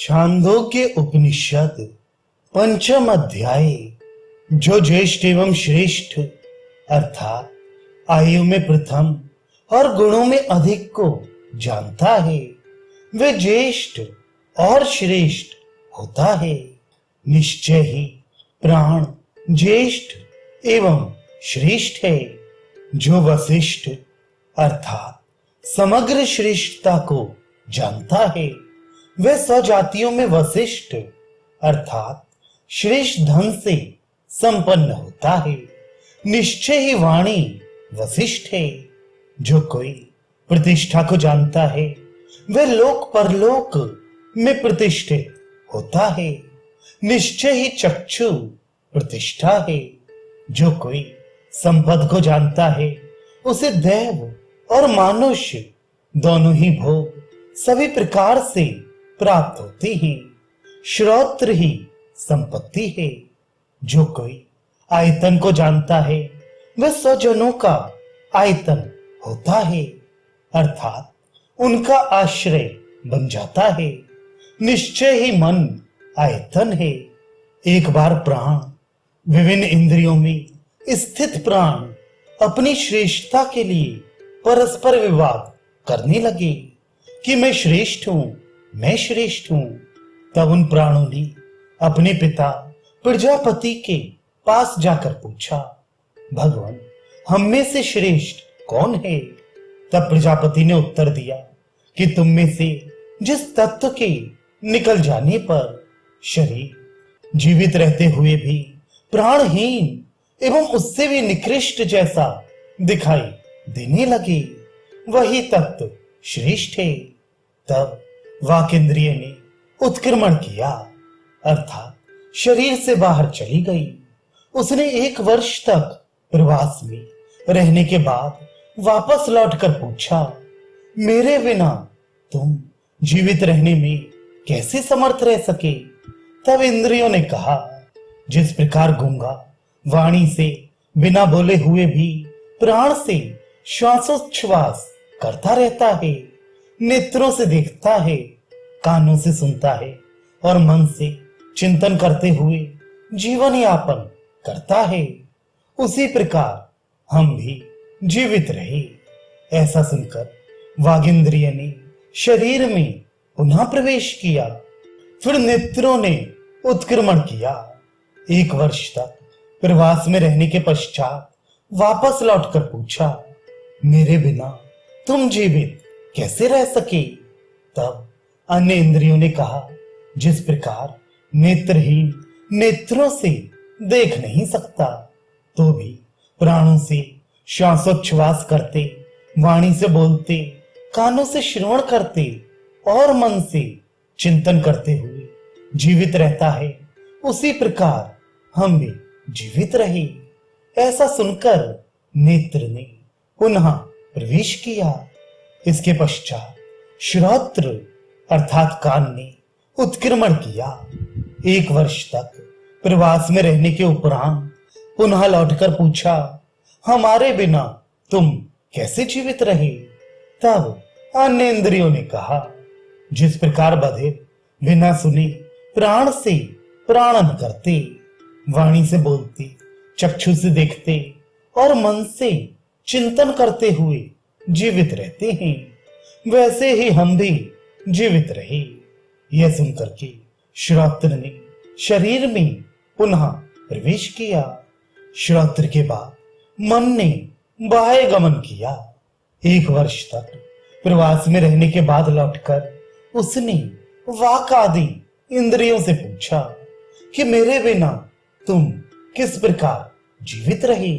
छांदोग्य उपनिषद पंचम अध्याय। जो ज्येष्ठ एवं श्रेष्ठ अर्थात आयु में प्रथम और गुणों में अधिक को जानता है वे ज्येष्ठ और श्रेष्ठ होता है। निश्चय ही प्राण ज्येष्ठ एवं श्रेष्ठ है। जो वशिष्ठ अर्थात समग्र श्रेष्ठता को जानता है वह स्वजातियों में वशिष्ठ अर्थात श्रेष्ठ धन से संपन्न होता है। निश्चय ही वाणी वशिष्ठ है। जो कोई प्रतिष्ठा को जानता है वह लोक परलोक में प्रतिष्ठित होता है। निश्चय ही चक्षु प्रतिष्ठा है। जो कोई संपद को जानता है उसे दैव और मानुष्य दोनों ही भोग सभी प्रकार से प्राप्त होती हैं। श्रोत्र ही संपत्ति है। जो कोई आयतन को जानता है वह स्वजनों का आयतन होता है अर्थात उनका आश्रय बन जाता है। निश्चय ही मन आयतन है। एक बार प्राण विभिन्न इंद्रियों में स्थित प्राण अपनी श्रेष्ठता के लिए परस्पर विवाद करने लगे कि मैं श्रेष्ठ हूं, मैं श्रेष्ठ हूं। तब उन प्राणों ने अपने पिता प्रजापति के पास जाकर पूछा, भगवान हम में से श्रेष्ठ कौन है? तब प्रजापति ने उत्तर दिया कि तुम में से जिस तत्व के निकल जाने पर शरीर जीवित रहते हुए भी प्राणहीन एवं उससे भी निकृष्ट जैसा दिखाई देने लगे वही तत्व श्रेष्ठ है। तब वाक इंद्रिय ने उत्क्रमण किया अर्थात शरीर से बाहर चली गई। उसने 1 वर्ष तक प्रवास में रहने के बाद वापस लौटकर पूछा, मेरे बिना तुम जीवित रहने में कैसे समर्थ रह सके? तब इंद्रियों ने कहा, जिस प्रकार गूंगा वाणी से बिना बोले हुए भी प्राण से श्वासोच्छ्वास करता रहता है, नेत्रों से देखता है, कानों से सुनता है और मन से चिंतन करते हुए जीवन यापन करता है, उसी प्रकार हम भी जीवित रहे। ऐसा सुनकर वागिंद्रिय ने शरीर में पुनः प्रवेश किया। फिर नेत्रों ने उत्क्रमण किया। 1 वर्ष तक प्रवास में रहने के पश्चात वापस लौटकर पूछा, मेरे बिना तुम जीवित कैसे रह सके? तब अन्य इंद्रियों ने कहा, जिस प्रकार नेत्रहीन नेत्रों से देख नहीं सकता तो भी प्राणों से श्वासोच्छ्वास करते, वाणी से बोलते, कानों से श्रवण करते और मन से चिंतन करते हुए जीवित रहता है, उसी प्रकार हम भी जीवित रहे। ऐसा सुनकर नेत्र ने पुनः प्रवेश किया। इसके पश्चात श्रोत्र अर्थात कान ने उत्क्रमण किया। 1 वर्ष तक प्रवास में रहने के उपरांत पुनः लौटकर पूछा, हमारे बिना तुम कैसे जीवित रहे? तब अन्य इंद्रियों ने कहा, जिस प्रकार बधिर बिना सुने प्राण से प्राणन करते, वाणी से बोलते, चक्षु से देखते और मन से चिंतन करते हुए जीवित रहते हैं, वैसे ही हम भी जीवित रहे। यह सुनकर के श्रोत्र ने शरीर में पुनः प्रवेश किया। श्रोत्र के बाद मन ने बाह्य गमन किया। 1 वर्ष तक प्रवास में रहने के बाद लौटकर उसने वाक आदि इंद्रियों से पूछा कि मेरे बिना तुम किस प्रकार जीवित रहे?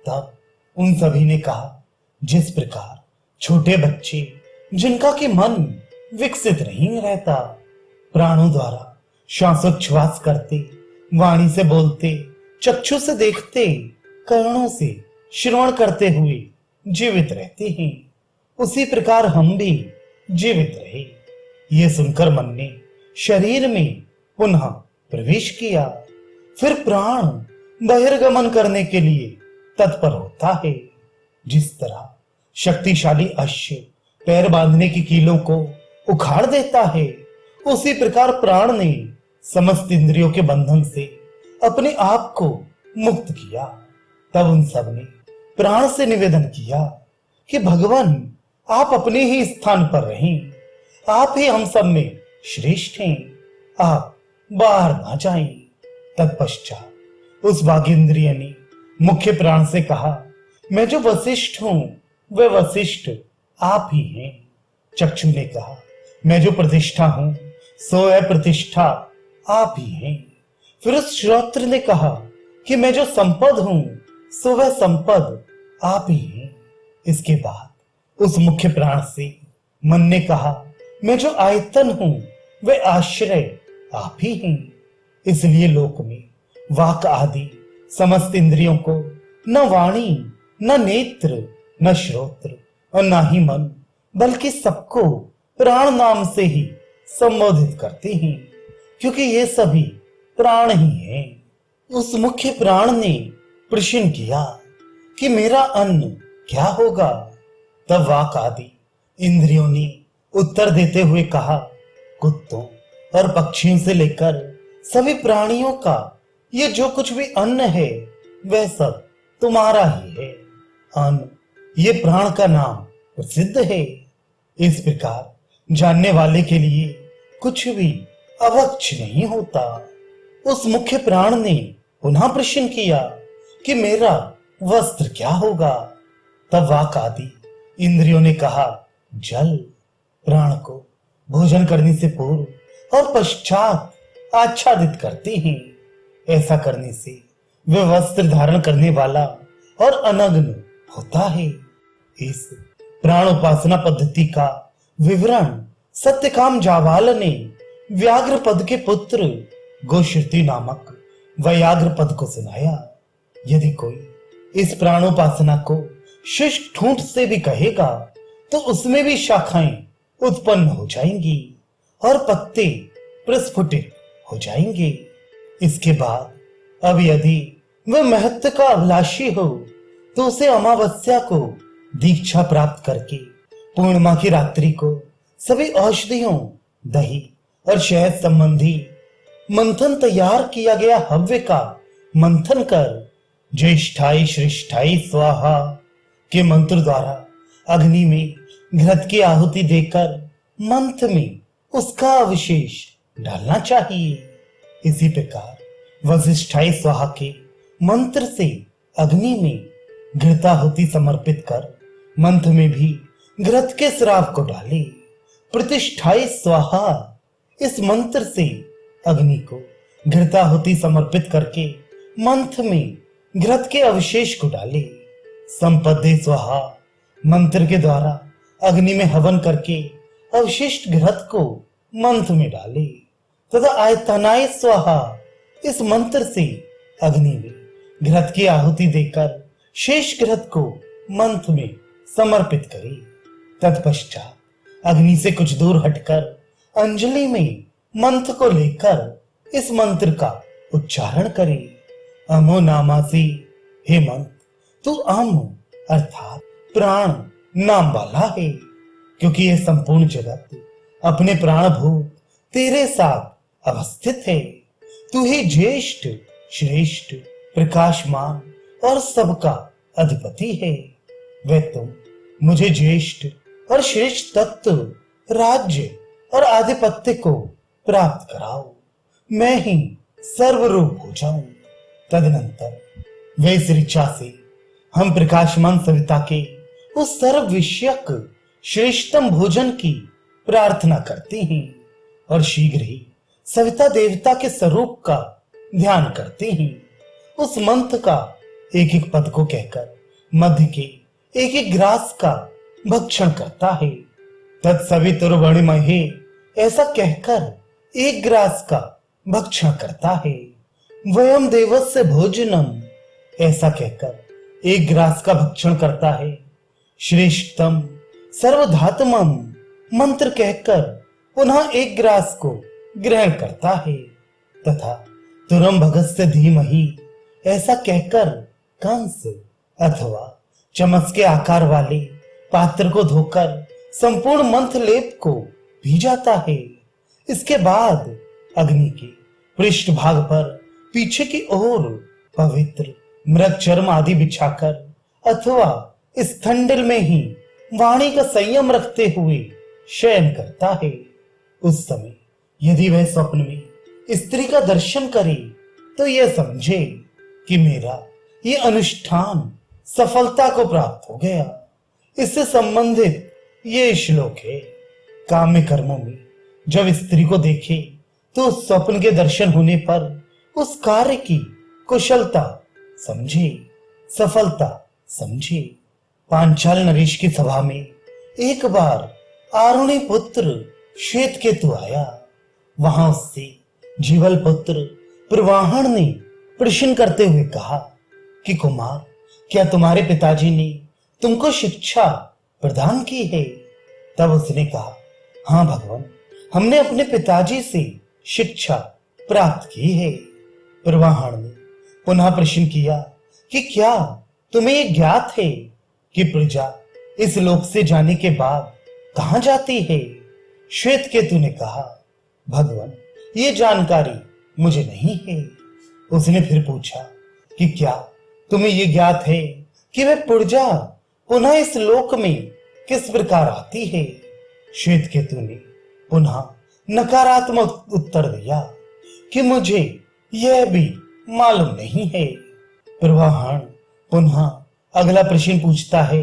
तब उन सभी ने कहा, जिस प्रकार छोटे बच्चे जिनका कि मन विकसित नहीं रहता, प्राणों द्वारा श्वासोच्छ्वास करते, वाणी से बोलते, चक्षु से देखते, कर्णों से श्रवण करते हुए जीवित रहते हैं, उसी प्रकार हम भी जीवित रहे। यह सुनकर मन ने शरीर में पुनः प्रवेश किया। फिर प्राण बहिर्गमन करने के लिए तत्पर होता है। जिस तरह शक्तिशाली अश्व पैर बांधने की कीलों को उखाड़ देता है, उसी प्रकार प्राण ने समस्त इंद्रियों के बंधन से अपने आप को मुक्त किया। तब उन सब ने प्राण से निवेदन किया कि भगवान, आप अपने ही स्थान पर रहें, आप ही हम सब में श्रेष्ठ हैं, आप बाहर ना जाएं। तत्पश्चात उस वागींद्रिय ने मुख्य प्राण से कहा, मैं जो वशिष्ठ हूं वह वशिष्ठ आप ही हैं। चक्षु ने कहा, मैं जो प्रतिष्ठा हूं सो है प्रतिष्ठा आप ही हैं। फिर उस श्रोत्र ने कहा कि मैं जो संपद हूं सो वह संपद आप ही हैं। इसके बाद उस मुख्य प्राण से मन ने कहा, मैं जो आयतन हूं वह आश्रय आप ही हैं। इसलिए लोक में वाक आदि समस्त इंद्रियों को न वाणी, न नेत्र, न श्रोत्र और न ही मन, बल्कि सबको प्राण नाम से ही संबोधित करते हैं, क्योंकि ये सभी प्राण ही हैं। उस मुख्य प्राण ने प्रश्न किया कि मेरा अन्न क्या होगा? तब वाक आदि इंद्रियों ने उत्तर देते हुए कहा, कुत्तों और पक्षियों से लेकर सभी प्राणियों का ये जो कुछ भी अन्न है वह सब तुम्हारा ही है। अन्न ये प्राण का नाम प्रसिद्ध है। इस प्रकार जानने वाले के लिए कुछ भी अवक्ष नहीं होता। उस मुख्य प्राण ने पुनः प्रश्न किया कि मेरा वस्त्र क्या होगा? तब वाक आदि इंद्रियों ने कहा, जल। प्राण को भोजन करने से पूर्व और पश्चात आच्छादित करते हैं। ऐसा करने से वे वस्त्र धारण करने वाला और अनग्न होता है। इस प्राण उपासना पद्धति का विवरण सत्यकाम जावाल ने व्याघ्र पद के पुत्र गोश्रुति नामक व्याघ्र पद को सुनाया। यदि कोई इस प्राणोपासना को शिष्ट ठूंठ से भी कहेगा तो उसमें भी शाखाएं उत्पन्न हो जाएंगी और पत्ते प्रस्फुटित हो जाएंगे। इसके बाद अब यदि वह महत्व का अभिलाषी हो तो उसे अमावस्या को दीक्षा प्राप्त करके पूर्णिमा की रात्रि को सभी औषधियों, दही और शहद संबंधी मंथन तैयार किया गया हव्य का मंथन कर ज्येष्ठाई श्रेष्ठाई स्वाहा के मंत्र द्वारा अग्नि में घृत की आहुति देकर मंत्र में उसका अवशेष डालना चाहिए। इसी प्रकार वशिष्ठाई स्वाहा के मंत्र से अग्नि में घृताहुति समर्पित कर मंत्र में भी घृत के श्राप को डाले। प्रतिष्ठाई स्वाहा इस मंत्र से अग्नि को घृताहुति समर्पित करके मंत्र में घृत के अवशेष को डाले। संपदे स्वाहा मंत्र के द्वारा अग्नि में हवन करके अवशिष्ट घृत को मंत्र में डाले तथा आयतनाय स्वाहा इस मंत्र से अग्नि में घृत की आहुति देकर शेष घृत को मंत्र में समर्पित करे। तत्पश्चात अग्नि से कुछ दूर हटकर अंजलि में मंत्र को लेकर इस मंत्र का उच्चारण करे। अमो नामासी, हे मंत्र तू अम अर्थात प्राण नाम वाला है, क्योंकि यह संपूर्ण जगत अपने प्राणभूत तेरे साथ अवस्थित है। तू ही ज्येष्ठ, श्रेष्ठ, प्रकाशमान और सबका अधिपति है। वह तुम मुझे ज्येष्ठ और श्रेष्ठ तत्व, राज्य और आधिपत्य को प्राप्त कराओ, मैं ही सर्वरूप हो जाऊं। तदनंतर वे इस ऋचा से हम प्रकाशमान सविता के उस सर्व विषयक श्रेष्ठतम भोजन की प्रार्थना करते हैं और शीघ्र ही सविता देवता के स्वरूप का ध्यान करते हैं। उस मंत्र का एक एक पद को कहकर मध्य के एक एक ग्रास का भक्षण करता है। तत्सवितुर्वणिमहे ऐसा कहकर एक ग्रास का भक्षण करता है। वयम देवस्य भोजनम ऐसा कहकर एक ग्रास का भक्षण करता है। श्रेष्ठतम सर्वधातमम मंत्र कहकर पुनः एक ग्रास को ग्रहण करता है तथा तुरम भगस्य धीमहि ऐसा कहकर कंस अथवा चमच के आकार वाले पात्र को धोकर संपूर्ण मंत्र लेप को पी जाता है। इसके बाद अग्नि के पृष्ठभाग पर पीछे की ओर पवित्र मृग चर्म आदि बिछाकर अथवा इस ठंडल में ही वाणी का संयम रखते हुए शयन करता है। उस समय यदि वह स्वप्न में स्त्री का दर्शन करे तो यह समझे कि मेरा ये अनुष्ठान सफलता को प्राप्त हो गया। इससे संबंधित ये श्लोक है। काम्य कर्मों में जब स्त्री को देखे तो उस स्वप्न के दर्शन होने पर उस कार्य की कुशलता समझे, सफलता समझे। पांचाल नरेश की सभा में एक बार आरुणी पुत्र श्वेतकेतु आया। वहां उससे जीवल पुत्र प्रवाहन ने प्रश्न करते हुए कहा कि कुमार, क्या तुम्हारे पिताजी ने तुमको शिक्षा प्रदान की है? तब उसने कहा, हाँ भगवान, हमने अपने पिताजी से शिक्षा प्राप्त की है। प्रवाहन ने पुनः प्रश्न किया कि क्या तुम्हें यह ज्ञात है कि प्रजा इस लोक से जाने के बाद कहां जाती है? श्वेतकेतु ने कहा, भगवान, ये जानकारी मुझे नहीं है। उसने फिर पूछा कि क्या तुम्हें यह ज्ञात है कि वह प्रजा पुनः इस लोक में किस प्रकार आती है? श्वेतकेतु ने पुनः नकारात्मक उत्तर दिया कि मुझे यह भी मालूम नहीं है। प्रवाहन पुनः अगला प्रश्न पूछता है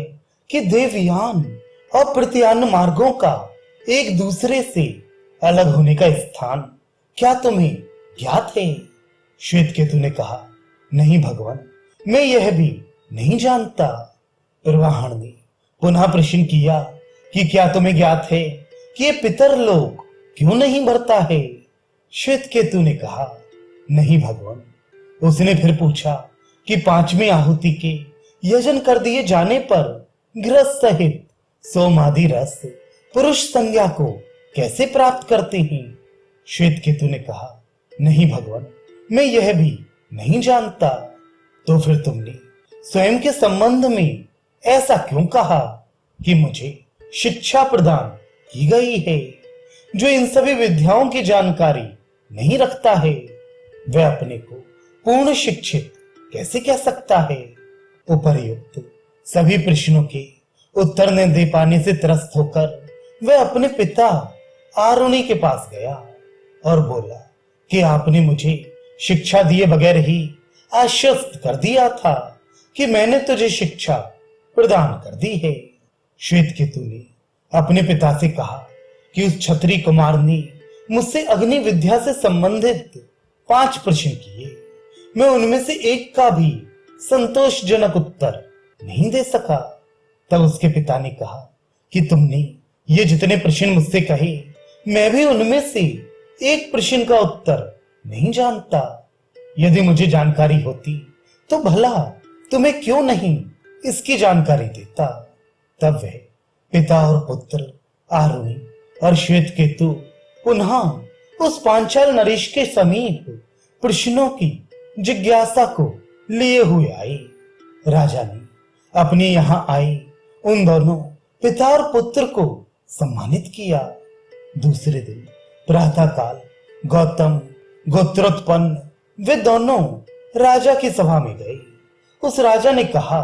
कि देवयान और प्रत्यान मार्गों का एक दूसरे से अलग होने का स्थान क्या तुम्हें ज्ञात है? श्वेतकेतु ने कहा, नहीं भगवान, मैं यह भी नहीं जानता। प्रवाहन ने पुनः प्रश्न किया कि क्या तुम्हें ज्ञात है कि ये पितर लोक क्यों नहीं भरता है? श्वेतकेतु ने कहा, नहीं भगवान। उसने फिर पूछा कि पांचवी आहुति के यजन कर दिए जाने पर गृहस्थ सहित सोमादि रस पुरुष संज्ञा को कैसे प्राप्त करते हैं? श्वेतकेतु ने कहा, नहीं भगवान, मैं यह भी नहीं जानता। तो फिर तुमने स्वयं के संबंध में ऐसा क्यों कहा कि मुझे शिक्षा प्रदान की गई है? जो इन सभी विद्याओं की जानकारी नहीं रखता है वह अपने को पूर्ण शिक्षित कैसे कह सकता है? उपर्युक्त सभी प्रश्नों के उत्तर न दे पाने से त्रस्त होकर वह अपने पिता आरुणि के पास गया और बोला कि आपने मुझे शिक्षा दिए बगैर ही आश्वस्त कर दिया था कि मैंने तुझे शिक्षा प्रदान कर दी है। श्वेतकेतु ने अपने पिता से कहा कि उस क्षत्रिय कुमार ने मुझसे अग्नि विद्या से संबंधित 5 प्रश्न किए। मैं उनमें से एक का भी संतोषजनक उत्तर नहीं दे सका। तब उसके पिता ने कहा कि तुमने ये जितने प्रश्न मुझसे कहे, मैं भी उनमें से एक प्रश्न का उत्तर नहीं जानता। यदि मुझे जानकारी होती तो भला तुम्हें क्यों नहीं इसकी जानकारी देता। तब वह पिता और पुत्र आरुणि और श्वेतकेतु पुनः उस पांचाल नरेश के समीप प्रश्नों की जिज्ञासा को लिए हुए आए। राजा ने अपने यहां आए उन दोनों पिता और पुत्र को सम्मानित किया। दूसरे दिन प्रातः काल गौतम गोत्रोत्पन्न वे दोनों राजा की सभा में गए। उस राजा ने कहा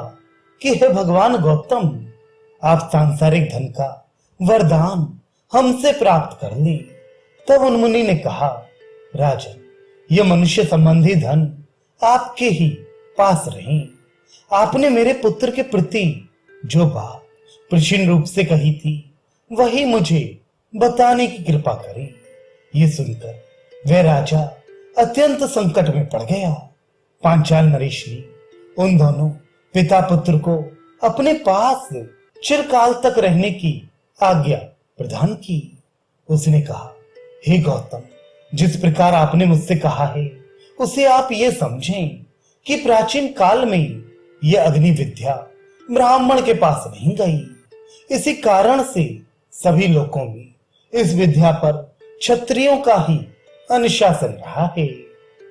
कि हे भगवान गौतम, आप सांसारिक धन का वरदान हमसे प्राप्त कर ले। तब उन मुनि ने कहा, राजन, यह मनुष्य संबंधी धन आपके ही पास रहे। आपने मेरे पुत्र के प्रति जो बात प्रश्न रूप से कही थी वही मुझे बताने की कृपा करें। ये सुनकर वह राजा अत्यंत संकट में पड़ गया। पांचाल नरेश ने उन दोनों पिता पुत्र को अपने पास चिरकाल तक रहने की आज्ञा प्रदान की। उसने कहा, हे गौतम, जिस प्रकार आपने मुझसे कहा है उसे आप ये समझें कि प्राचीन काल में यह अग्नि विद्या ब्राह्मण के पास नहीं गई। इसी कारण से सभी लोगों में इस विद्या पर क्षत्रियों का ही अनुशासन रहा है।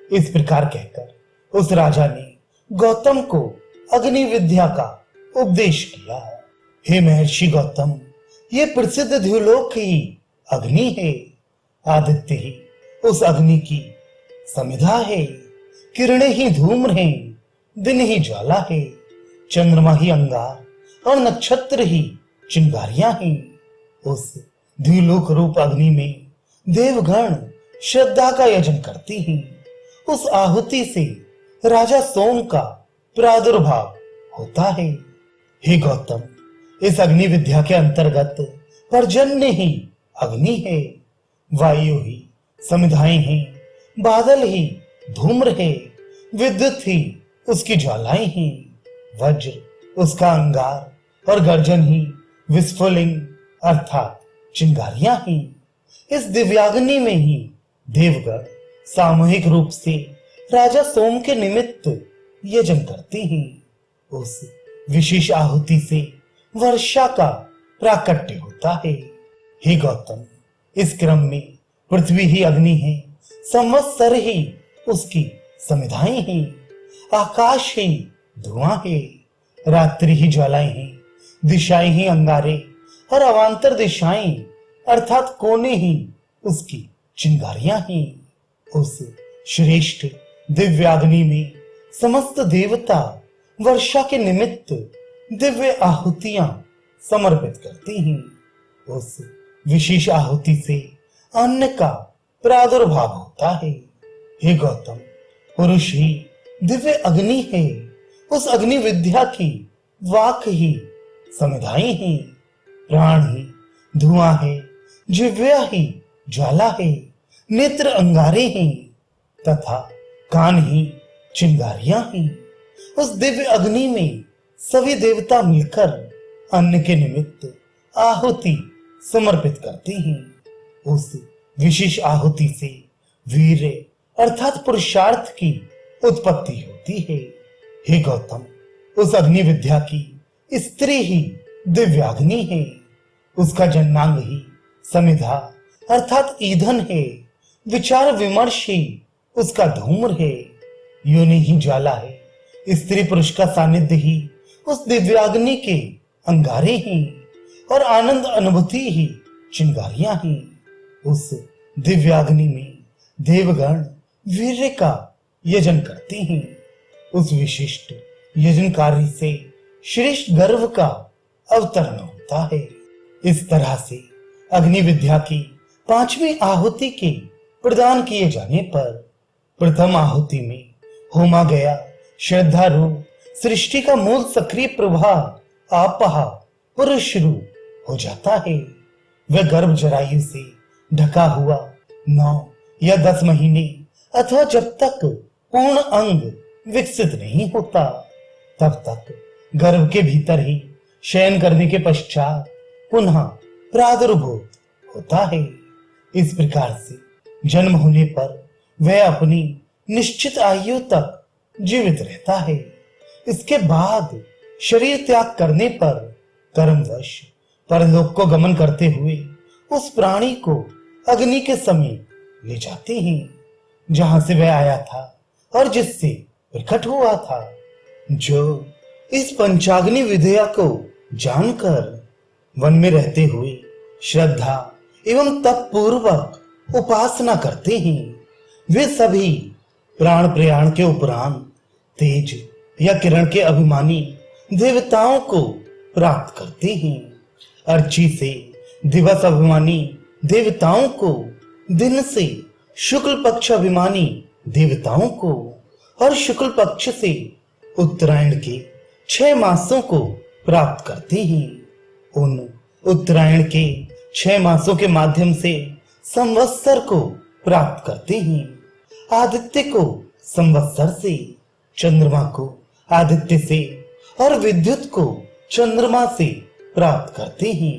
इस प्रकार कहकर उस राजा ने गौतम को अग्नि विद्या का उपदेश किया। हे महर्षि गौतम, ये प्रसिद्ध द्युलोक ही अग्नि है। आदित्य ही उस अग्नि की समिधा है, किरणें ही धूम्र हैं, दिन ही ज्वाला है, चंद्रमा ही अंगार और नक्षत्र ही चिंगारियां हैं। उस द्विलोक रूप अग्नि में देवगण श्रद्धा का यजन करती हैं। उस आहुति से राजा सोम का प्रादुर्भाव होता है। हे गौतम, इस अग्नि विद्या के अंतर्गत पर्जन्य ही अग्नि है, वायु ही समिधाएं हैं, बादल ही धूम्र है, विद्युत ही उसकी ज्वालाएं हैं, वज्र उसका अंगार और गर्जन ही विस्फुलिंग अर्थात चिंगारियां हैं। इस दिव्याग्नि में ही देवगण सामूहिक रूप से राजा सोम के निमित्त यजन करते हैं। उस विशेष आहुति से वर्षा का प्राकट्य होता है। हे गौतम, इस क्रम में पृथ्वी ही अग्नि है, संवत्सर ही उसकी समिधाएं हैं, आकाश ही धुआं है, रात्रि ही ज्वालाएं हैं, दिशाएं ही अंगारे और अवांतर दिशाएं अर्थात कोने ही उसकी चिंगारियां हैं। उस श्रेष्ठ दिव्याग्नि में समस्त देवता वर्षा के निमित्त दिव्य आहुतियां समर्पित करती हैं। उस विशेष आहुति से अन्न का प्रादुर्भाव होता है। हे गौतम, पुरुष ही दिव्य अग्नि है, उस अग्नि विद्या की वाक ही समिधाएं हैं, प्राण ही धुआं है, जिह्वा ही ज्वाला है, नेत्र अंगारे हैं तथा कान ही चिंगारियां हैं। उस दिव्य अग्नि में सभी देवता मिलकर अन्न के निमित्त आहुति समर्पित करते हैं। उस विशेष आहुति से वीर अर्थात पुरुषार्थ की उत्पत्ति होती है। हे गौतम, उस अग्नि विद्या की स्त्री ही दिव्याग्नि है, उसका जन्नांग ही समिधा अर्थात ईंधन है, विचार विमर्श ही उसका धूम्र है, योनि ही ज्वाला है, स्त्री पुरुष का सानिध्य ही उस दिव्याग्नि के अंगारे हैं और आनंद अनुभूति ही चिंगारियां हैं। उस दिव्याग्नि में देवगण वीर्य का यजन करते हैं। उस विशिष्ट यजन कार्य से श्रेष्ठ गर्व का अवतरण होता है। इस तरह से अग्नि विद्या की पांचवी आहुति के प्रदान किए जाने पर प्रथम आहुति में होमा गया श्रद्धा रूप सृष्टि का मूल सक्रिय प्रवाह आपहा पुरुष रूप हो जाता है। वह गर्भ जरायु से ढका हुआ 9 या 10 महीने अथवा जब तक पूर्ण अंग विकसित नहीं होता तब तक गर्भ के भीतर ही शयन करने के पश्चात पुनः प्रादुर्भूत होता है। इस प्रकार से जन्म होने पर वह अपनी निश्चित आयु तक जीवित रहता है। इसके बाद शरीर त्याग करने पर कर्मवश परलोक को गमन करते हुए उस प्राणी को अग्नि के समीप ले जाते हैं जहां से वह आया था और जिससे प्रकट हुआ था। जो इस पंचाग्नि विद्या को जानकर वन में रहते हुए श्रद्धा एवं तप पूर्वक उपासना करते हैं, वे सभी प्राण प्रयाण के उपरांत तेज या किरण के अभिमानी देवताओं को प्राप्त करते हैं। अर्ची से दिवस अभिमानी देवताओं को, दिन से शुक्ल पक्ष अभिमानी देवताओं को और शुक्ल पक्ष से उत्तरायण के 6 मासों को प्राप्त करते हैं। उन उत्तरायण के 6 मासों के माध्यम से संवत्सर को प्राप्त करते हैं। आदित्य को संवत्सर से, चंद्रमा को आदित्य से और विद्युत को चंद्रमा से प्राप्त करते हैं।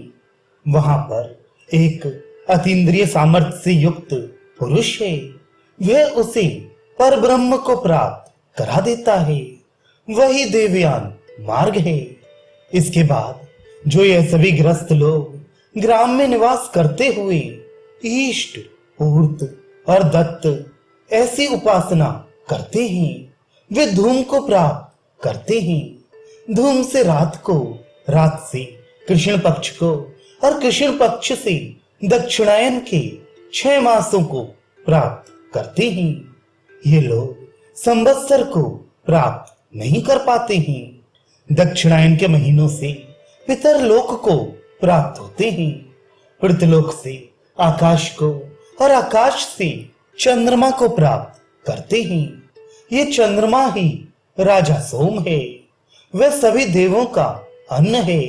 वहां पर एक अतीन्द्रिय सामर्थ्य से युक्त पुरुष है, वह उसे पर ब्रह्म को प्राप्त करा देता है। वही देवयान मार्ग है। इसके बाद जो यह सभी ग्रस्त लोग ग्राम में निवास करते हुए ईष्ट, ऊर्त और दत्त ऐसी उपासना करते हैं, वे धूम को प्राप्त करते हैं। धूम से रात को, रात से कृष्ण पक्ष को और कृष्ण पक्ष से दक्षिणायन के 6 मासों को प्राप्त करते हैं। ये लोग संवत्सर को प्राप्त नहीं कर पाते हैं। दक्षिणायन के महीनों से पितरलोक को प्राप्त होते हैं। पृथ्वीलोक से आकाश को और आकाश से चंद्रमा को प्राप्त करते हैं। ये चंद्रमा ही राजा सोम है। वह सभी देवों का अन्न है।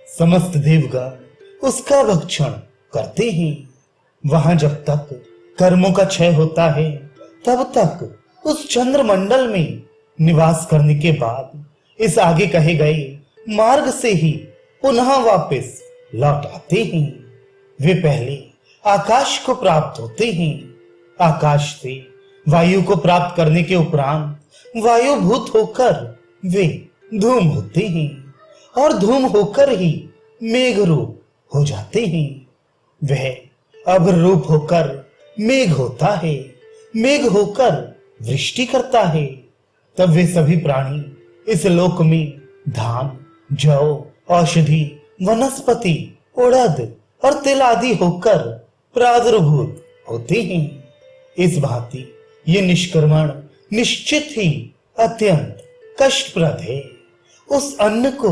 समस्त देवगण उसका भक्षण करते हैं। वहां जब तक कर्मों का क्षय होता है तब तक उस चंद्रमंडल में निवास करने के बाद इस आगे कहे गए मार्ग से ही पुनः वापस लौट आते हैं। वे पहले आकाश को प्राप्त होते हैं। आकाश से वायु को प्राप्त करने के उपरांत वायुभूत होकर वे धूम होते हैं और धूम होकर ही मेघ रूप हो जाते हैं। वह अभ्र रूप होकर मेघ होता है। मेघ होकर वृष्टि करता है। तब वे सभी प्राणी इस लोक में धान, जौ, औषधि, वनस्पति, उड़द और तिल आदि होकर प्रादुर्भूत होते हैं। इस भांति ये निष्क्रमण निश्चित ही अत्यंत कष्टप्रद है। उस अन्न को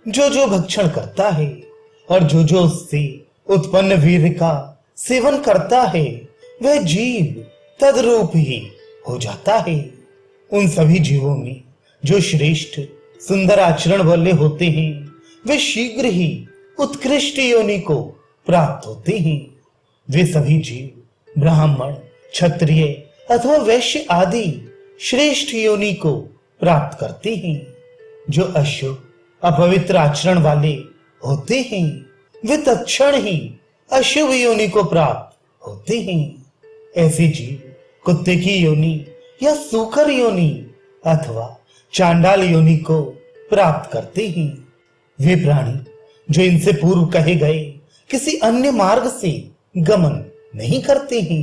जो जो भक्षण करता है और जो जो उससे उत्पन्न वीर्य का सेवन करता है वह जीव तद्रूप ही हो जाता है। उन सभी जीवों में जो श्रेष्ठ सुंदर आचरण वाले होते हैं वे शीघ्र ही उत्कृष्ट योनि को प्राप्त होते हैं। वे सभी जीव ब्राह्मण, क्षत्रिय अथवा वैश्य आदि श्रेष्ठ योनि को प्राप्त करते हैं। जो अशुभ, अपवित्र आचरण वाले होते हैं वे तत्क्षण ही अशुभ योनि को प्राप्त होते हैं। ऐसे जीव कुत्ते की योनि या सूकर योनि अथवा चांडाल योनि को प्राप्त करते हैं। वे प्राणी जो इनसे पूर्व कहे गए किसी अन्य मार्ग से गमन नहीं करते हैं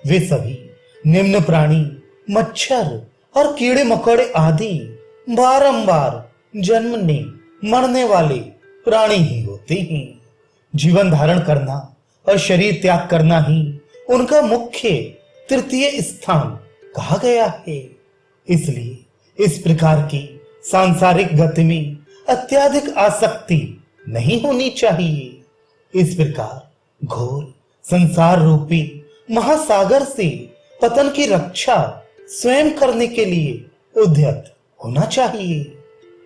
वे सभी निम्न प्राणी मच्छर और कीड़े मकोड़े आदि बारंबार जन्मने मरने वाले प्राणी ही होते हैं। जीवन धारण करना और शरीर त्याग करना ही उनका मुख्य तृतीय स्थान कहा गया है। इसलिए इस प्रकार की सांसारिक गति में अत्यधिक आसक्ति नहीं होनी चाहिए। इस प्रकार घोर संसार रूपी महासागर से पतन की रक्षा स्वयं करने के लिए उद्यत होना चाहिए।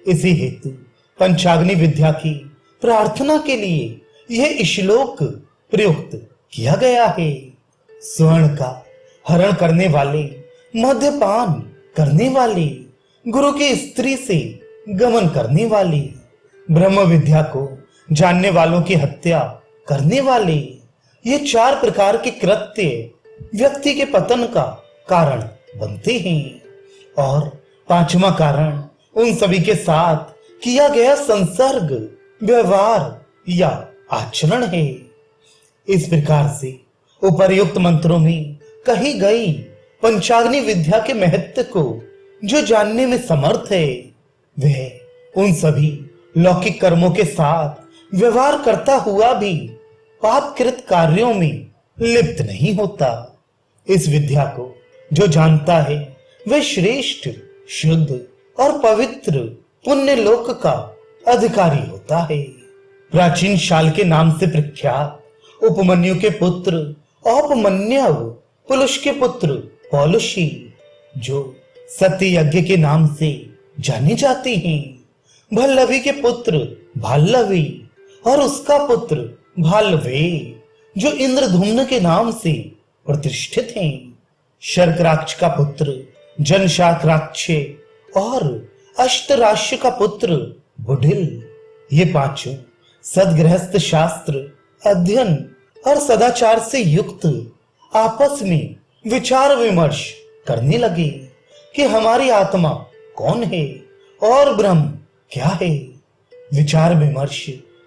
इसी हेतु पंचाग्नि विद्या की प्रार्थना के लिए यह श्लोक प्रयुक्त किया गया है। स्वर्ण का हरण करने वाले, मद्यपान करने वाले, गुरु की स्त्री से गमन करने वाले, ब्रह्म विद्या को जानने वालों की हत्या करने वाले, ये 4 प्रकार के कृत्य व्यक्ति के पतन का कारण बनते हैं। और 5वां कारण उन सभी के साथ किया गया संसर्ग, व्यवहार या आचरण है। इस प्रकार से उपर्युक्त मंत्रों में कही गई पंचाग्नि विद्या के महत्व को जो जानने में समर्थ है वह उन सभी लौकिक कर्मों के साथ व्यवहार करता हुआ भी पापकृत कार्यों में लिप्त नहीं होता। इस विद्या को जो जानता है वह श्रेष्ठ, शुद्ध और पवित्र पुण्य लोक का अधिकारी होता है। प्राचीन शाल के नाम से प्रख्यात उपमन्यु के पुत्र औपमन्यव, पुलुष के पुत्र पौलुषी, जो सत्य यज्ञ के नाम से जाने जाते हैं, भल्लवी के पुत्र भाल्लवी और उसका पुत्र भाल्लवे, जो इंद्रधुम्न के नाम से प्रतिष्ठित हैं, शर्कराक्ष का पुत्र जनशाक्राक्ष और अष्टराश्य का पुत्र बुढ़िल, ये 5 सदगृहस्थ शास्त्र अध्ययन और सदाचार से युक्त आपस में विचार विमर्श करने लगे कि हमारी आत्मा कौन है और ब्रह्म क्या है। विचार विमर्श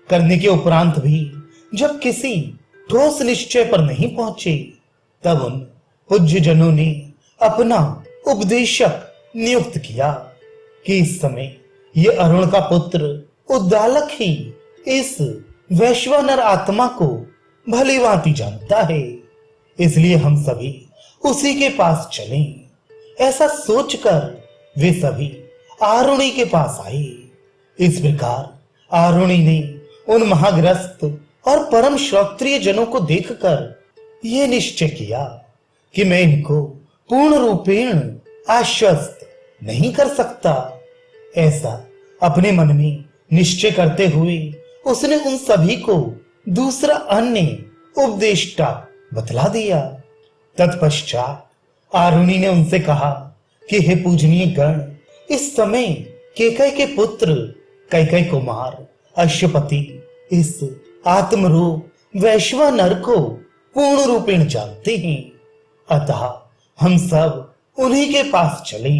करने के उपरांत भी जब किसी ठोस निश्चय पर नहीं पहुंचे तब उन पूज्य जनों ने अपना उपदेशक नियुक्त किया कि इस समय ये अरुण का पुत्र उद्दालक ही इस वैश्वानर आत्मा को भली भांति जानता है। इसलिए हम सभी उसी के पास चलें। ऐसा सोचकर वे सभी आरुणि के पास आए। इस प्रकार आरुणि ने उन महाग्रस्त और परम श्रोत्रिय जनों को देखकर यह निश्चय किया कि मैं इनको पूर्ण रूपेण आश्वस्त नहीं कर सकता। ऐसा अपने मन में निश्चय करते हुए उसने उन सभी को दूसरा अन्य उपदेष्टा बतला दिया। तत्पश्चात आरुणि ने उनसे कहा कि हे पूजनीय गण, इस समय केकय के पुत्र कैकय कुमार अश्वपति इस आत्मरूप वैश्वानर को पूर्ण रूपेण जानते हैं, अतः हम सब उन्हीं के पास चले।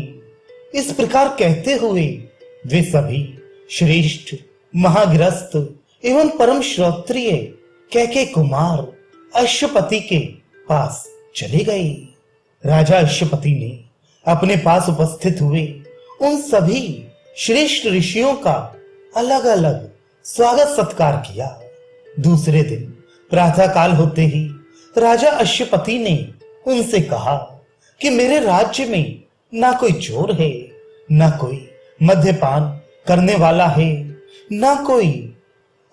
इस प्रकार कहते हुए वे सभी श्रेष्ठ महाग्रस्त एवं परम श्रोत्रिय कैकय कुमार अश्वपति के पास चले गए। राजा अश्वपति ने अपने पास उपस्थित हुए उन सभी श्रेष्ठ ऋषियों का अलग अलग स्वागत सत्कार किया। दूसरे दिन प्रातः काल होते ही राजा अश्वपति ने उनसे कहा कि मेरे राज्य में ना कोई चोर है, ना कोई मद्यपान करने वाला है, ना कोई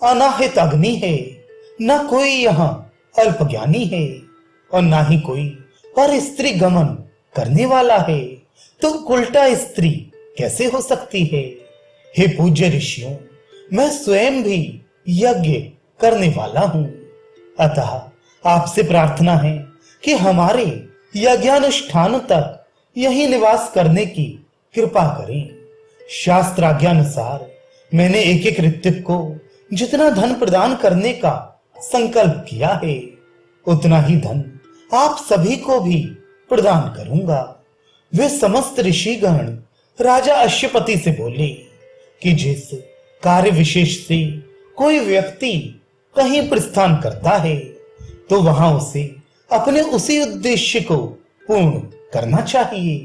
अनाहित अग्नि है, ना कोई यहाँ अल्पज्ञानी है, और ना ही कोई पर स्त्री गमन करने वाला है। तो उल्टा स्त्री कैसे हो सकती है? हे पूज्य ऋषियों, मैं स्वयं भी यज्ञ करने वाला हूं, अतः आपसे प्रार्थना है कि हमारे यज्ञानुष्ठान तक यही निवास करने की कृपा करें। शास्त्राज्ञानुसार मैंने एक एक ऋत्विक को जितना धन प्रदान करने का संकल्प किया है, उतना ही धन आप सभी को भी प्रदान करूंगा। वे समस्त ऋषिगण राजा अश्वपति से बोले कि जिस कार्य विशेष से कोई व्यक्ति कहीं प्रस्थान करता है, तो वहां उसे अपने उसी उद्देश्य को पूर्ण करना चाहिए।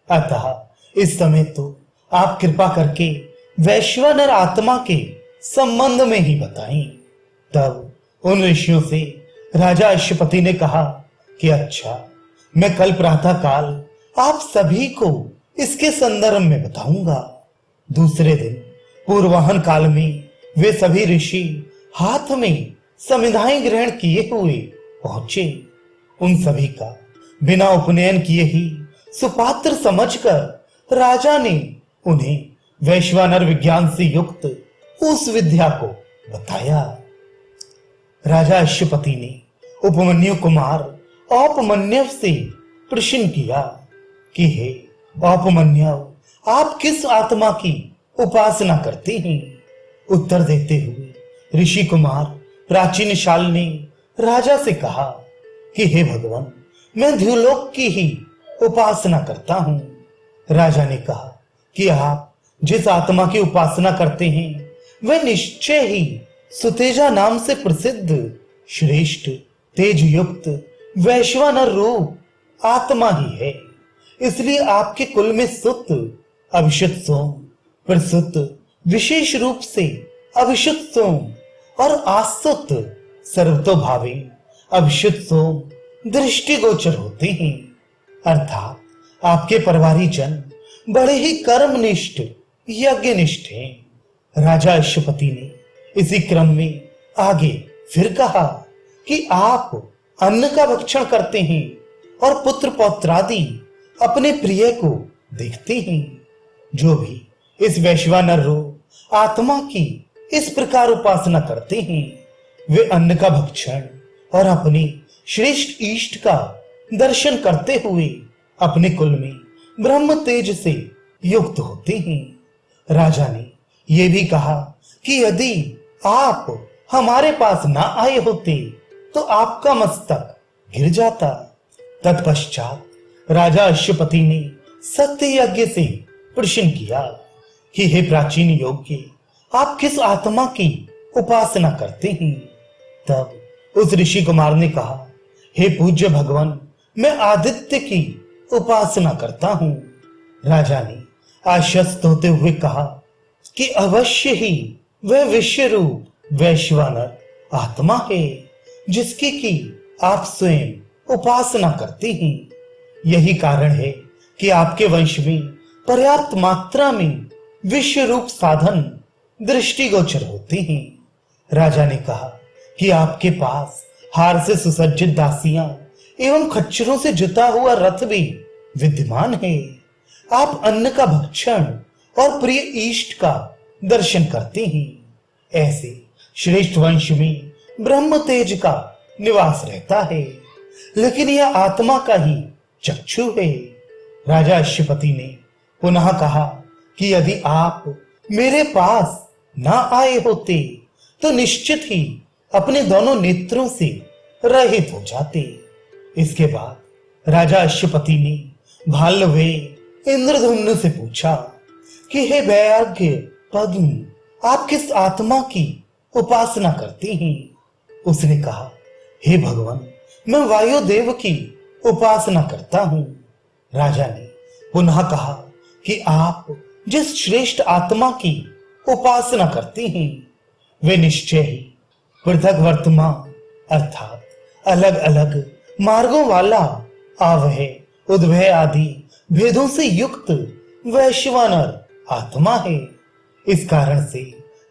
अतः इस समय तो आप कृपा करके वैश्वानर आत्मा के संबंध में ही बताएं। तब उन ऋषियों से राजा अश्वपति ने कहा कि अच्छा, मैं कल प्रातः काल आप सभी को इसके संदर्भ में बताऊंगा। दूसरे दिन पूर्वाहन काल में वे सभी ऋषि हाथ में समिधाएं ग्रहण किए हुए पहुंचे। उन सभी का बिना उपनयन किए ही सुपात्र समझकर राजा ने उन्हें वैश्वानर विज्ञान से युक्त उस विद्या को बताया। राजा अश्वपति ने उपमन्यु कुमार औपमन्यव से प्रश्न किया कि हे औपमन्यव, आप किस आत्मा की उपासना करते हैं? उत्तर देते हुए ऋषि कुमार प्राचीन शाल ने राजा से कहा कि हे भगवान, मैं द्युलोक की ही उपासना करता हूं। राजा ने कहा कि आप जिस आत्मा की उपासना करते हैं, वह निश्चय ही सुतेजा नाम से प्रसिद्ध श्रेष्ठ तेज युक्त वैश्वानर रूप आत्मा ही है। इसलिए आपके कुल में सुत, अभिषिक्त सोम, प्रसुत, विशेष रूप से अभिषिक्त सोम और आसुत सर्वतोभावी अभिषिक्त सोम दृष्टिगोचर होते हैं। अर्थात आपके परिवारी जन बड़े ही कर्मनिष्ठ यज्ञनिष्ठ हैं। राजा अश्वपति ने इसी क्रम में आगे फिर कहा कि आप अन्न का भक्षण करते हैं और पुत्र पौत्रादि अपने प्रिय को देखते हैं। जो भी इस वैश्वानर रूप आत्मा की इस प्रकार उपासना करते हैं, वे अन्न का भक्षण और अपने श्रेष्ठ इष्ट का दर्शन करते हुए अपने कुल में ब्रह्म तेज से युक्त होते हैं। राजा ने यह भी कहा कि यदि आप हमारे पास ना आए होते तो आपका मस्तक गिर जाता। तत्पश्चात राजा अश्वपति ने सत्य यज्ञ से प्रश्न किया कि हे प्राचीन योग्य, आप किस आत्मा की उपासना करते हैं? तब उस ऋषि कुमार ने कहा, हे पूज्य भगवान, मैं आदित्य की उपासना करता हूं। राजा ने आश्वस्त होते हुए कहा कि अवश्य ही वह विश्व रूप वैश्वानर आत्मा है जिसकी की आप स्वयं उपासना करते हैं। यही कारण है कि आपके वंश में पर्याप्त मात्रा में विश्व रूप साधन दृष्टिगोचर होते हैं। राजा ने कहा कि आपके पास हार से सुसज्जित दासियां एवं खच्चरों से जुता हुआ रथ भी विद्यमान है। आप अन्न का भक्षण और प्रिय इष्ट का दर्शन करते हैं। ऐसे श्रेष्ठ वंश में ब्रह्म तेज का निवास रहता है, लेकिन यह आत्मा का ही चक्षु है। राजा अश्वपति ने पुनः कहा कि यदि आप मेरे पास ना आए होते तो निश्चित ही अपने दोनों नेत्रों से रहित हो जाते। इसके बाद राजा अश्वपति ने भाल्लवे इंद्रधुम्न से पूछा कि हे वैराग्य पद्म, आप किस आत्मा की उपासना करते हैं? उसने कहा, हे भगवान, मैं वायुदेव की उपासना करता हूं। राजा ने पुनः कहा कि आप जिस श्रेष्ठ आत्मा की उपासना करते हैं वे निश्चय ही पृथक वर्तमान अर्थात अलग अलग मार्गों वाला आवह उद्भय आदि भेदों से युक्त वैश्वानर आत्मा है। इस कारण से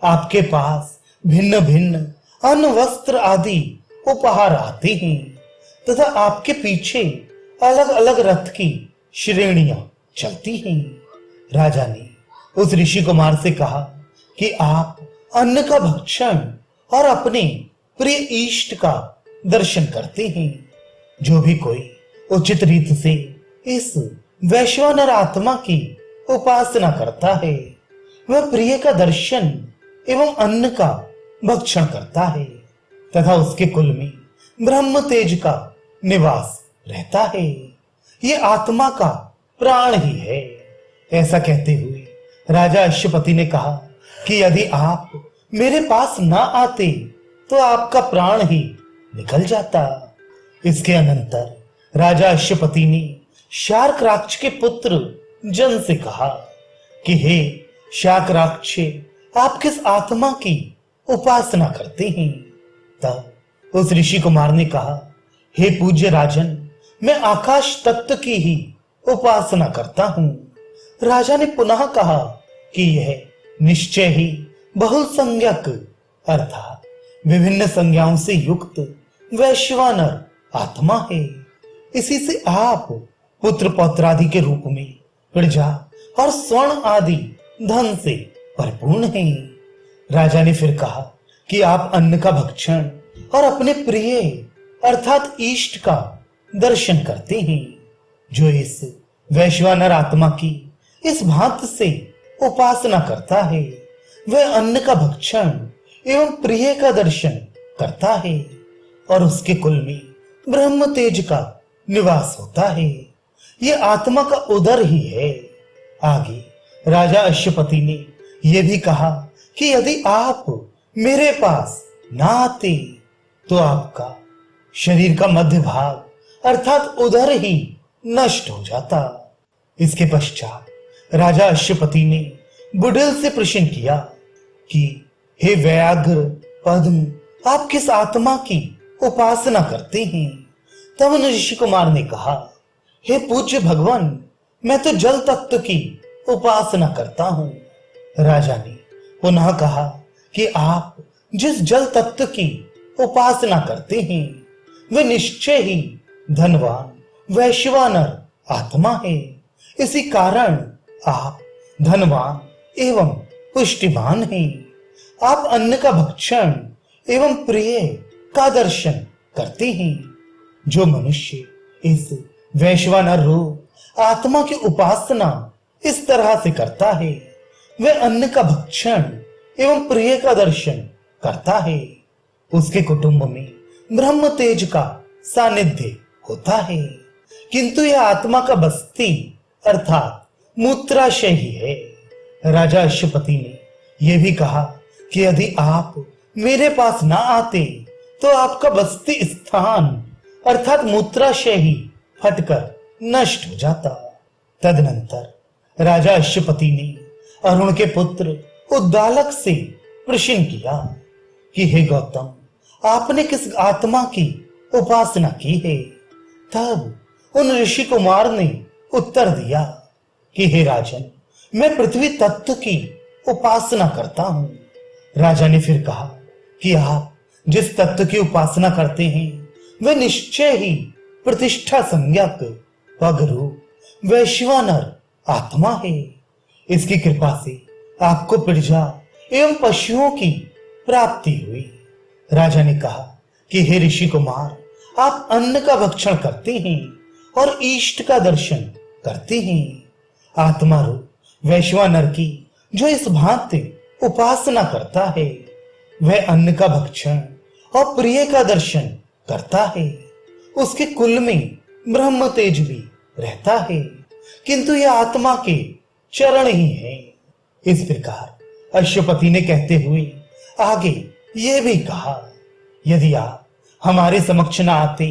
आपके पास भिन्न भिन्न अन्न वस्त्र आदि उपहार आते हैं तथा आपके पीछे अलग अलग रथ की श्रेणियां चलती हैं। राजा ने उस ऋषि कुमार से कहा कि आप अन्न का भक्षण और अपने प्रिय इष्ट का दर्शन करते हैं। जो भी कोई उचित रीत से इस वैश्वानर आत्मा की उपासना करता है वह प्रिय का दर्शन एवं अन्न का भक्षण करता है तथा उसके कुल में ब्रह्म तेज का निवास रहता है। ये आत्मा का प्राण ही है। ऐसा कहते हुए राजा अश्वपति ने कहा कि यदि आप मेरे पास ना आते तो आपका प्राण ही निकल जाता। इसके अनंतर राजा अश्वपति ने शार्कराक्ष के पुत्र जन से कहा कि हे शार्कराक्ष, आप किस आत्मा की उपासना करते हैं? तब उस ऋषि कुमार ने कहा, हे पूज्य राजन, मैं आकाश तत्व की ही उपासना करता हूं। राजा ने पुनः कहा कि यह निश्चय ही बहु संज्ञक अर्थात विभिन्न संज्ञाओं से युक्त वैश्वानर आत्मा है। इसी से आप पुत्र पौत्रादि के रूप में प्रजा और स्वर्ण आदि धन से परिपूर्ण हैं। राजा ने फिर कहा कि आप अन्न का भक्षण और अपने प्रिय अर्थात इष्ट का दर्शन करते हैं। जो इस वैश्वानर आत्मा की इस भांति से उपासना करता है वह अन्न का भक्षण एवं प्रिय का दर्शन करता है और उसके कुल में ब्रह्म तेज का निवास होता है। यह आत्मा का उदर ही है। आगे राजा अश्वपति ने यह भी कहा कि यदि आप मेरे पास ना आते तो आपका शरीर का मध्य भाग अर्थात उदर ही नष्ट हो जाता। इसके पश्चात राजा अश्वपति ने बुढ़िल से प्रश्न किया कि हे व्याघ्र पद्म, आप किस आत्मा की उपासना करते हैं? तब ऋषि कुमार ने कहा, हे पूज्य भगवान, मैं तो जल तत्व की उपासना करता हूं। राजा ने पुनः कहा कि आप जिस जल तत्व की उपासना करते हैं वह निश्चय ही धनवान वैश्वानर आत्मा है। इसी कारण आप धनवान एवं पुष्टिमान हैं। आप अन्न का भक्षण एवं प्रिय का दर्शन करते हैं। जो मनुष्य इस वैश्वानर रूप आत्मा की उपासना इस तरह से करता है वह अन्न का भक्षण एवं प्रिय का दर्शन करता है। उसके कुटुंब में ब्रह्म तेज का सानिध्य होता है, किंतु यह आत्मा का बस्ती अर्थात मूत्राशय ही है। राजा अश्वपति ने यह भी कहा कि यदि आप मेरे पास ना आते तो आपका बस्ती स्थान अर्थात मूत्राशय ही फटकर नष्ट हो जाता। तदनंतर राजा अश्वपति ने अरुण के पुत्र उद्दालक से प्रश्न किया कि हे गौतम, आपने किस आत्मा की उपासना की है? तब उन ऋषि कुमार ने उत्तर दिया कि हे राजन, मैं पृथ्वी तत्व की उपासना करता हूं। राजा ने फिर कहा कि आप जिस तत्व की उपासना करते हैं वह निश्चय ही प्रतिष्ठा संज्ञक पगरूप वैश्वानर आत्मा है। इसकी कृपा से आपको प्रजा एवं पशुओं की प्राप्ति हुई। राजा ने कहा कि हे ऋषि कुमार, आप अन्न का भक्षण करते हैं और इष्ट का दर्शन करते हैं। आत्मा रूप वैश्वानर की जो इस भांति उपासना करता है वह अन्न का भक्षण और प्रिय का दर्शन करता है। उसके कुल में ब्रह्म तेज भी रहता है, किंतु यह आत्मा के चरण ही है। इस प्रकार अश्वपति ने कहते हुए आगे यह भी कहा, यदि आप हमारे समक्ष न आते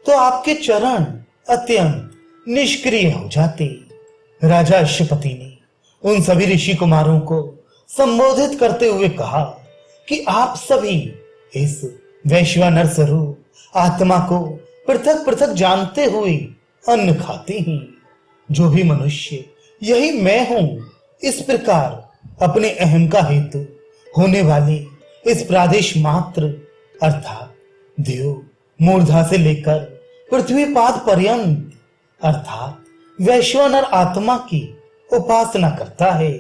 तो आपके चरण अत्यंत निष्क्रिय हो जाते। राजा अश्वपति ने उन सभी ऋषि कुमारों को संबोधित करते हुए कहा कि आप सभी इस वैश्वानर स्वरूप आत्मा को पृथक पृथक जानते हुए अन्न खाते हैं। जो भी मनुष्य यही मैं हूं इस प्रकार अपने अहम का हेतु होने वाले इस प्रादेश मात्र अर्थात देव मूर्धा से लेकर पृथ्वी पाद पर्यंत अर्थात वैश्वानर आत्मा की उपासना करता है,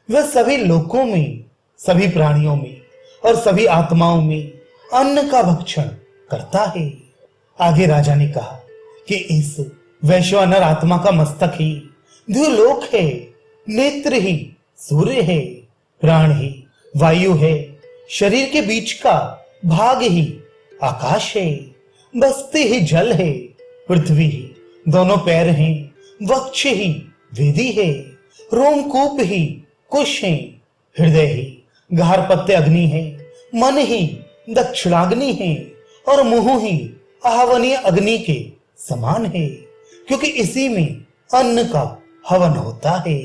वह सभी लोकों में, सभी प्राणियों में और सभी आत्माओं में अन्न का भक्षण करता है। आगे राजा ने कहा कि इस वैश्वानर आत्मा का मस्तक ही द्युलोक है, नेत्र ही सूर्य है, प्राण ही वायु है, शरीर के बीच का भाग ही आकाश है, बस्ती ही जल है, पृथ्वी ही दोनों पैर हैं, वक्ष ही वेदी है, रोमकूप ही कुश है, हृदय ही गारपत्य अग्नि है, मन ही दक्षिणाग्नि है और मुंह ही आहवनीय अग्नि के समान है, क्योंकि इसी में अन्न का हवन होता है।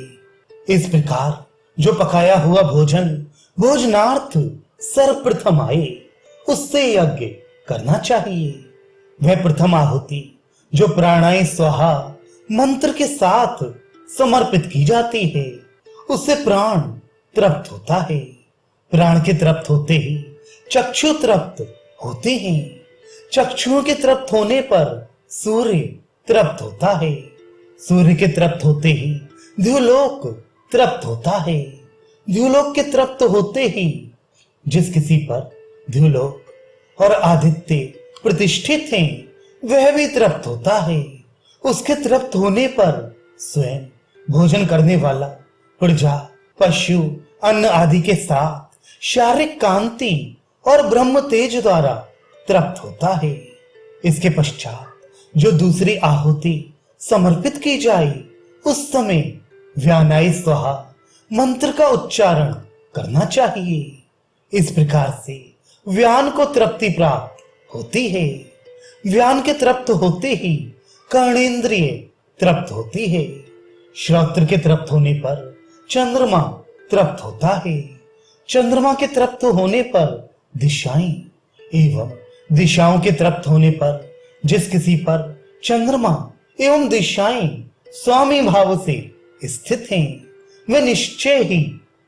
इस प्रकार जो पकाया हुआ भोजन भोजनार्थ सर्वप्रथम आए उससे यज्ञ करना चाहिए। वह प्रथम आहुति जो प्राणाय स्वाहा मंत्र के साथ समर्पित की जाती है उससे प्राण तृप्त होता है। प्राण के तृप्त होते ही चक्षु तृप्त होते हैं। चक्षुओं के तृप्त होने पर सूर्य तृप्त होता है। सूर्य के तृप्त होते ही द्युलोक तृप्त होता है। द्युलोक के तृप्त होते ही जिस किसी पर द्युलोक और आदित्य प्रतिष्ठित हैं वह भी तृप्त होता है। उसके तृप्त होने पर स्वयं भोजन करने वाला प्रजा पशु अन्न आदि के साथ शारीरिक कांति और ब्रह्म तेज द्वारा तृप्त होता है। इसके पश्चात जो दूसरी आहुति समर्पित की जाए उस समय व्यानाय स्वाहा मंत्र का उच्चारण करना चाहिए। इस प्रकार से व्यान को तृप्ति प्राप्त होती है। व्यान के तृप्त होते ही कर्णेंद्रिय तृप्त होती है। श्रोत्र के तृप्त होने पर चंद्रमा तृप्त होता है। चंद्रमा के तृप्त होने पर दिशाएं एवं दिशाओं के तृप्त होने पर जिस किसी पर चंद्रमा एवं दिशाएं स्वामी भाव से स्थित हैं वह निश्चय ही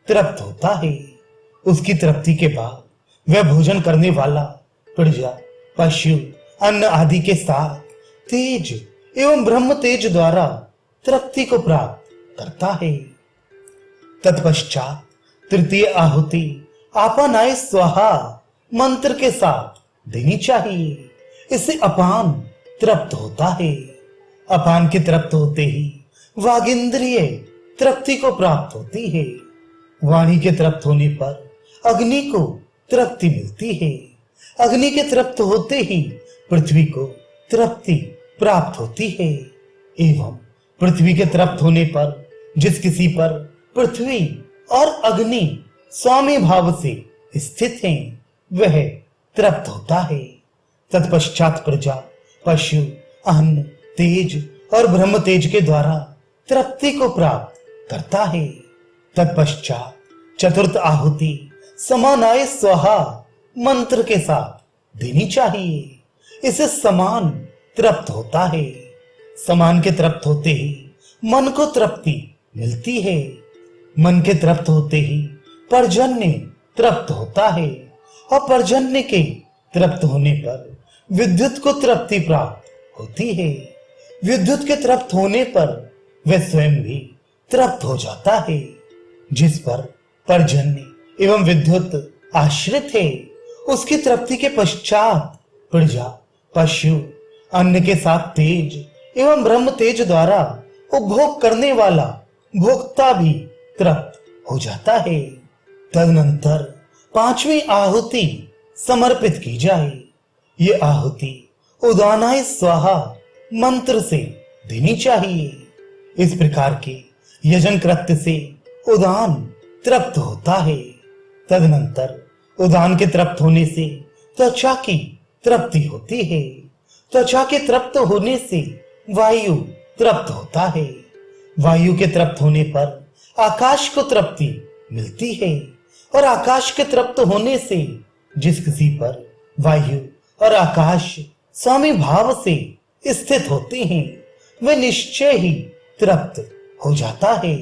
तृप्त होता है। उसकी तृप्ति के बाद वह भोजन करने वाला प्रजा पशु अन्न आदि के साथ तेज एवं ब्रह्म तेज द्वारा तृप्ति को प्राप्त करता है। तत्पश्चात तृतीय आहुति आपानाय स्वाहा मंत्र के साथ देनी चाहिए। इससे अपान तृप्त होता है। अपान के तृप्त होते ही वागिंद्रिय तृप्ति को प्राप्त होती है। वाणी के तृप्त होने पर अग्नि को तृप्ति मिलती है। अग्नि के तृप्त होते ही पृथ्वी को तृप्ति प्राप्त होती है। एवं पृथ्वी के तृप्त होने पर जिस किसी पर पृथ्वी और अग्नि स्वामी भाव से स्थित हैं वह तृप्त होता है। तत्पश्चात प्रजा पशु अन्न तेज और ब्रह्म तेज के द्वारा तृप्ति को प्राप्त करता है। तत्पश्चात चतुर्थ आहुति समानाय स्वाहा मंत्र के साथ देनी चाहिए। इसे समान तृप्त होता है। समान के तृप्त होते ही मन को तृप्ति मिलती है। मन के तृप्त होते ही पर्जन्य तृप्त होता है और पर्जन्य के तृप्त होने पर विद्युत को तृप्ति प्राप्त होती है। विद्युत के तृप्त होने पर वह स्वयं भी तृप्त हो जाता है। जिस पर पर्जन्य एवं विद्युत आश्रित है, उसकी तृप्ति के पश्चात प्रजा, पशु, अन्न के साथ तेज एवं ब्रह्म तेज द्वारा उपभोग करने वाला भोक्ता भी तृप्त हो जाता है। तदनंतर पांचवी आहुति समर्पित की जाए। ये आहुति उदानाय स्वाहा मंत्र से देनी चाहिए। इस प्रकार के यजन कृत्य से उदान तृप्त होता है। तदनंतर उदान के तृप्त होने से त्वचा की तृप्ति होती है। त्वचा के तृप्त होने से वायु तृप्त होता है। वायु के तृप्त होने पर आकाश को तृप्ति मिलती है और आकाश के तृप्त होने से जिस किसी पर वायु और आकाश स्वामी भाव से स्थित होते हैं, वह निश्चय ही तृप्त हो जाता है।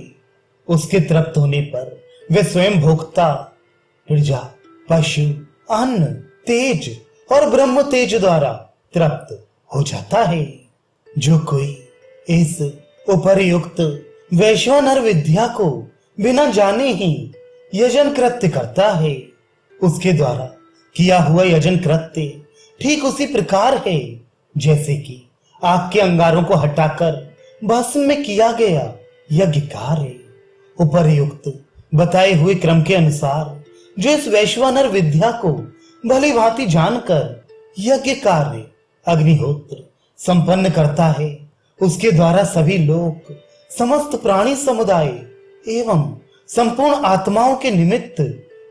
उसके तृप्त होने पर वे स्वयं भोक्ता, प्रजा, पशु, अन्न, तेज और ब्रह्म तेज द्वारा तृप्त हो जाता है। जो कोई इस उपर्युक्त वैश्वानर विद्या को बिना जाने ही यजन कृत्य करता है, उसके द्वारा किया हुआ यजन कृत्य ठीक उसी प्रकार है जैसे कि आग के अंगारों को हटाकर भस्म में किया गया यज्ञ कार्य। उपर्युक्त बताए हुए क्रम के अनुसार जो इस वैश्वानर विद्या को भली भांति जानकर यज्ञ कार्य अग्निहोत्र संपन्न करता है, उसके द्वारा सभी लोग, समस्त प्राणी समुदाय एवं संपूर्ण आत्माओं के निमित्त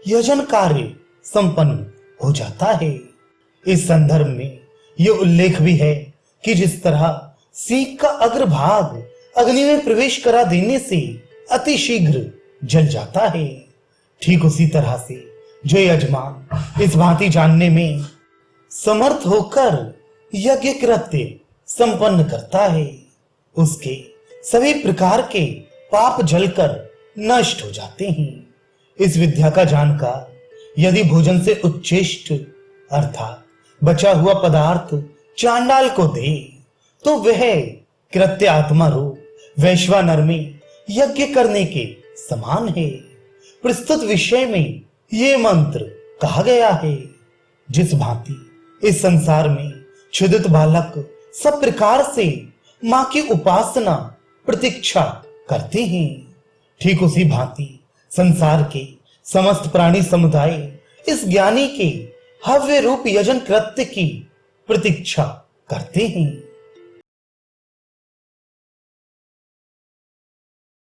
यजन कार्य संपन्न हो जाता है। इस संदर्भ में यह उल्लेख भी है कि जिस तरह सीख का अग्रभाग अग्नि में प्रवेश करा देने से अति शीघ्र जल जाता है, ठीक उसी तरह से जो यजमान इस भांति जानने में समर्थ होकर यज्ञ कृत्य संपन्न करता है, उसके सभी प्रकार के पाप जलकर नष्ट हो जाते हैं। इस विद्या का जानकार यदि भोजन से उच्छिष्ट अर्थात बचा हुआ पदार्थ चांडाल को दे, तो वह कृत्य आत्मा रूप वैश्वानर में यज्ञ करने के समान है। प्रस्तुत विषय में ये मंत्र कहा गया है। जिस भांति इस संसार में क्षुधित बालक सब प्रकार से मां की उपासना प्रतीक्षा करते हैं, ठीक उसी भांति संसार के समस्त प्राणी समुदाय इस ज्ञानी के हव्य रूप यजन कृत्य की प्रतीक्षा करते हैं।